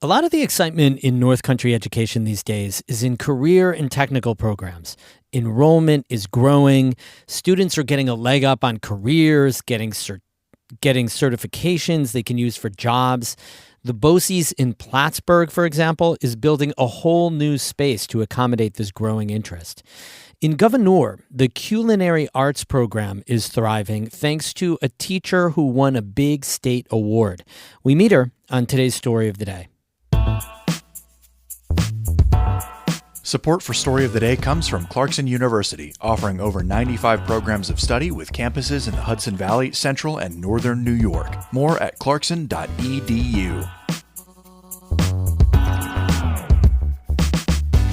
A lot of the excitement in North Country education these days is in career and technical programs. Enrollment is growing. Students are getting a leg up on careers, getting certifications they can use for jobs. The BOCES in Plattsburgh, for example, is building a whole new space to accommodate this growing interest. In Gouverneur, the Culinary Arts program is thriving thanks to a teacher who won a big state award. We meet her on today's Story of the Day. Support for Story of the Day comes from Clarkson University, offering over 95 programs of study with campuses in the Hudson Valley, Central, and Northern New York. More at clarkson.edu.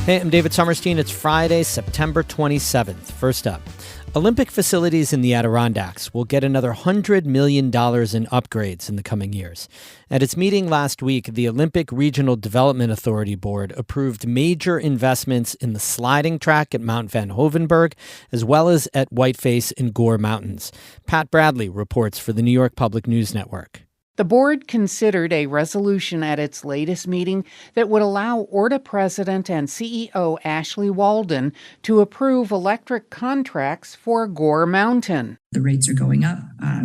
Hey, I'm David Sommerstein. It's Friday, September 27th. First up, Olympic facilities in the Adirondacks will get another $100 million in upgrades in the coming years. At its meeting last week, the Olympic Regional Development Authority Board approved major investments in the sliding track at Mount Van Hoevenberg, as well as at Whiteface and Gore Mountains. Pat Bradley reports for the New York Public News Network. The board considered a resolution at its latest meeting that would allow ORDA President and CEO Ashley Walden to approve electric contracts for Gore Mountain. The rates are going up.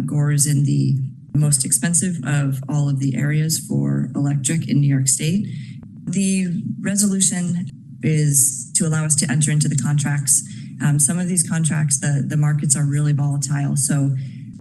Gore is in the most expensive of all of the areas for electric in New York State. The resolution is to allow us to enter into the contracts. Some of these contracts, the markets are really volatile, so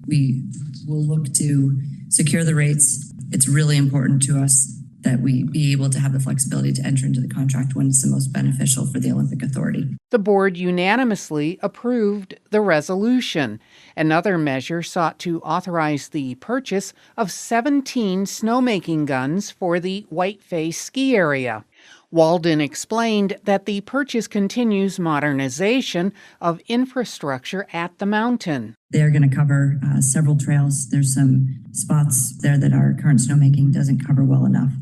we will look to secure the rates. It's really important to us that we be able to have the flexibility to enter into the contract when it's the most beneficial for the Olympic Authority. The board unanimously approved the resolution. Another measure sought to authorize the purchase of 17 snowmaking guns for the Whiteface ski area. Walden explained that the purchase continues modernization of infrastructure at the mountain. They are going to cover several trails. There's some spots there that our current snowmaking doesn't cover well enough.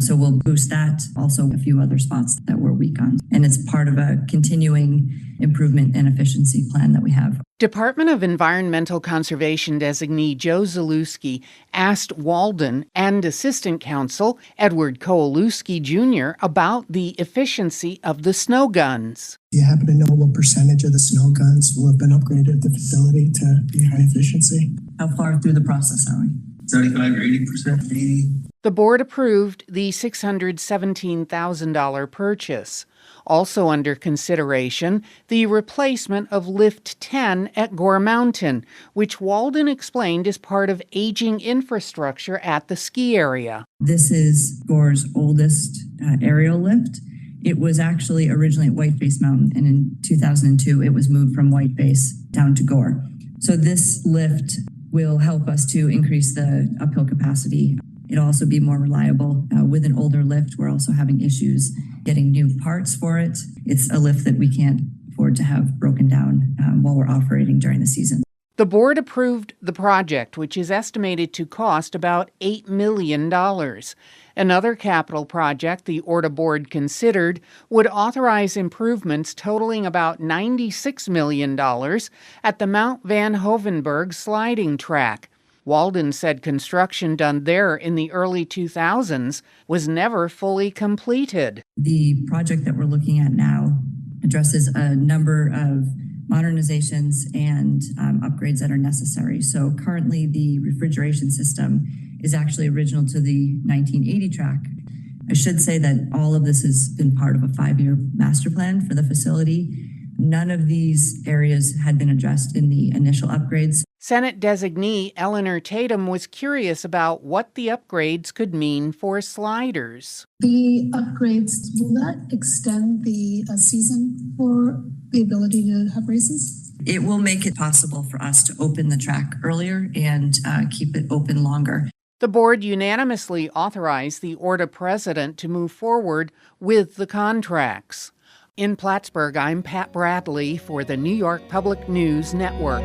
So we'll boost that. Also, a few other spots that we're weak on. And it's part of a continuing improvement and efficiency plan that we have. Department of Environmental Conservation designee Joe Zalewski asked Walden and Assistant Counsel Edward Kowalewski Jr. about the efficiency of the snow guns. Do you happen to know what percentage of the snow guns will have been upgraded at the facility to be high efficiency? How far through the process are we? 75 or 80%? 80. The board approved the $617,000 purchase. Also under consideration, the replacement of Lift 10 at Gore Mountain, which Walden explained is part of aging infrastructure at the ski area. This is Gore's oldest aerial lift. It was actually originally at Whiteface Mountain, and in 2002, it was moved from Whiteface down to Gore. So this lift will help us to increase the uphill capacity. It'll also be more reliable. With an older lift, we're also having issues getting new parts for it. It's a lift that we can't afford to have broken down while we're operating during the season. The board approved the project, which is estimated to cost about $8 million. Another capital project the ORDA board considered would authorize improvements totaling about $96 million at the Mount Van Hoevenberg sliding track. Walden said construction done there in the early 2000s was never fully completed. The project that we're looking at now addresses a number of modernizations and upgrades that are necessary. So currently the refrigeration system is actually original to the 1980 track. I should say that all of this has been part of a 5-year master plan for the facility. None of these areas had been addressed in the initial upgrades. Senate designee Eleanor Tatum was curious about what the upgrades could mean for sliders. The upgrades, will that extend the season for the ability to have races? It will make it possible for us to open the track earlier and keep it open longer. The board unanimously authorized the ORDA president to move forward with the contracts. In Plattsburgh, I'm Pat Bradley for the New York Public News Network.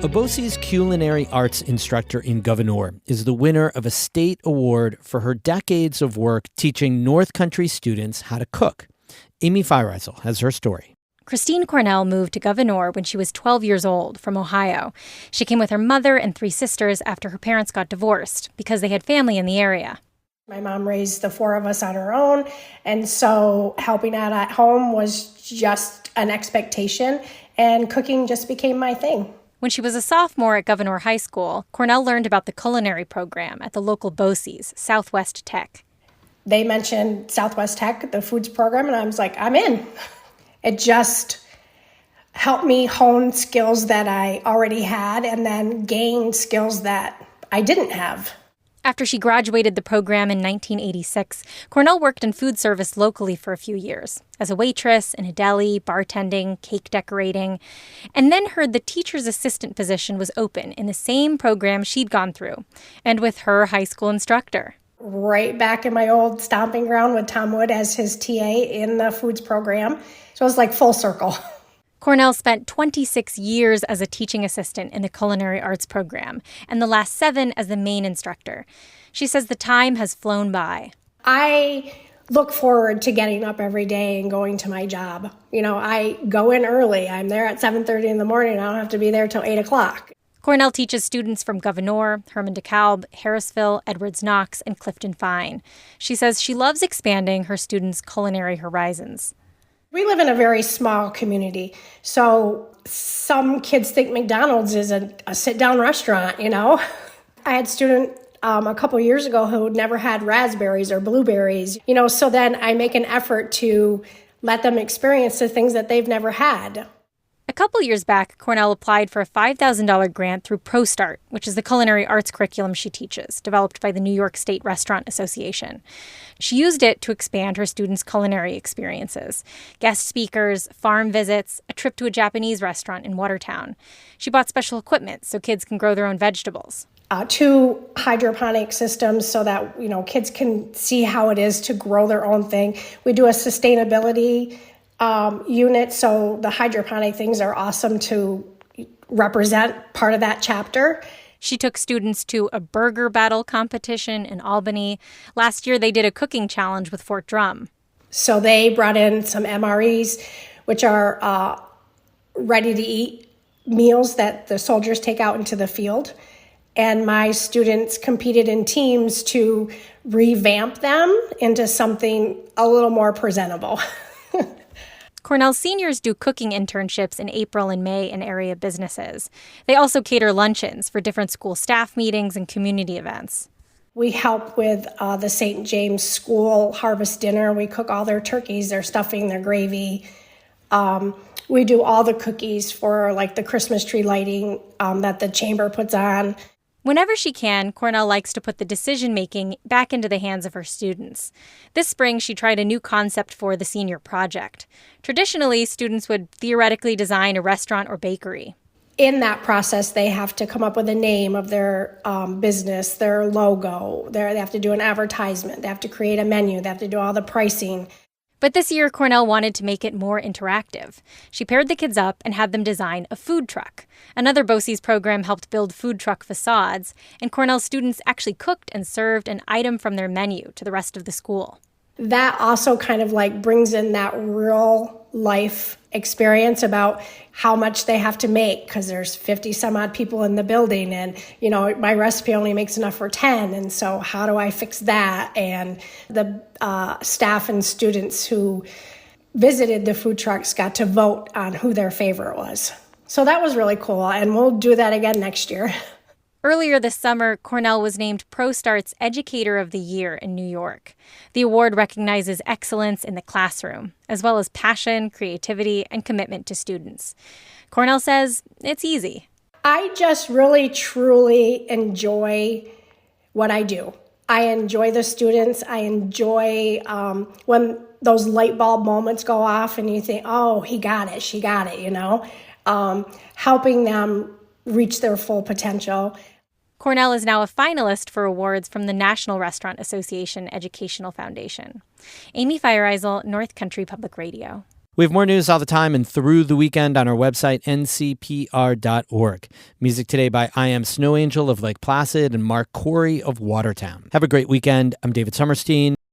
A BOCES Culinary Arts Instructor in Gouverneur is the winner of a state award for her decades of work teaching North Country students how to cook. Amy Feiereisel has her story. Christine Cornell moved to Gouverneur when she was 12 years old from Ohio. She came with her mother and 3 sisters after her parents got divorced because they had family in the area. My mom raised the 4 of us on her own, and so helping out at home was just an expectation, and cooking just became my thing. When she was a sophomore at Gouverneur High School, Cornell learned about the culinary program at the local BOCES, Southwest Tech. They mentioned Southwest Tech, the foods program, and I was like, I'm in. It just helped me hone skills that I already had and then gain skills that I didn't have. After she graduated the program in 1986, Cornell worked in food service locally for a few years, as a waitress in a deli, bartending, cake decorating, and then heard the teacher's assistant position was open in the same program she'd gone through, and with her high school instructor. Right back in my old stomping ground with Tom Wood as his TA in the foods program. So it was like full circle. Cornell spent 26 years as a teaching assistant in the culinary arts program, and the last 7 as the main instructor. She says the time has flown by. I look forward to getting up every day and going to my job. You know, I go in early. I'm there at 7:30 in the morning. I don't have to be there till 8 o'clock. Cornell teaches students from Gouverneur, Herman DeKalb, Harrisville, Edwards Knox, and Clifton Fine. She says she loves expanding her students' culinary horizons. We live in a very small community, so some kids think McDonald's is a sit-down restaurant, you know. I had a student a couple years ago who never had raspberries or blueberries, you know, so then I make an effort to let them experience the things that they've never had. A couple years back, Cornell applied for a $5,000 grant through ProStart, which is the culinary arts curriculum she teaches, developed by the New York State Restaurant Association. She used it to expand her students' culinary experiences: guest speakers, farm visits, a trip to a Japanese restaurant in Watertown. She bought special equipment so kids can grow their own vegetables. 2 hydroponic systems so that, you know, kids can see how it is to grow their own thing. We do a sustainability unit, so the hydroponic things are awesome to represent part of that chapter. She took students to a burger battle competition in Albany. Last year, they did a cooking challenge with Fort Drum. So they brought in some MREs, which are ready-to-eat meals that the soldiers take out into the field. And my students competed in teams to revamp them into something a little more presentable. Cornell seniors do cooking internships in April and May in area businesses. They also cater luncheons for different school staff meetings and community events. We help with the St. James School Harvest Dinner. We cook all their turkeys, their stuffing, their gravy. We do all the cookies for like the Christmas tree lighting that the chamber puts on. Whenever she can, Cornell likes to put the decision-making back into the hands of her students. This spring, she tried a new concept for the senior project. Traditionally, students would theoretically design a restaurant or bakery. In that process, they have to come up with a name of their business, their logo. They have to do an advertisement. They have to create a menu. They have to do all the pricing. But this year, Cornell wanted to make it more interactive. She paired the kids up and had them design a food truck. Another BOCES program helped build food truck facades, and Cornell students actually cooked and served an item from their menu to the rest of the school. That also kind of like brings in that real life experience about how much they have to make, because there's 50 some odd people in the building, and you know, my recipe only makes enough for 10, and so how do I fix that? And the staff and students who visited the food trucks got to vote on who their favorite was. So that was really cool, and we'll do that again next year. Earlier this summer, Cornell was named ProStart's Educator of the Year in New York. The award recognizes excellence in the classroom, as well as passion, creativity, and commitment to students. Cornell says it's easy. I just really, truly enjoy what I do. I enjoy the students. I enjoy when those light bulb moments go off and you think, oh, he got it, she got it, you know, helping them reach their full potential. Cornell is now a finalist for awards from the National Restaurant Association Educational Foundation. Amy Feiereisel, North Country Public Radio. We have more news all the time and through the weekend on our website, ncpr.org. Music today by I Am Snow Angel of Lake Placid and Mark Corey of Watertown. Have a great weekend. I'm David Summerstein.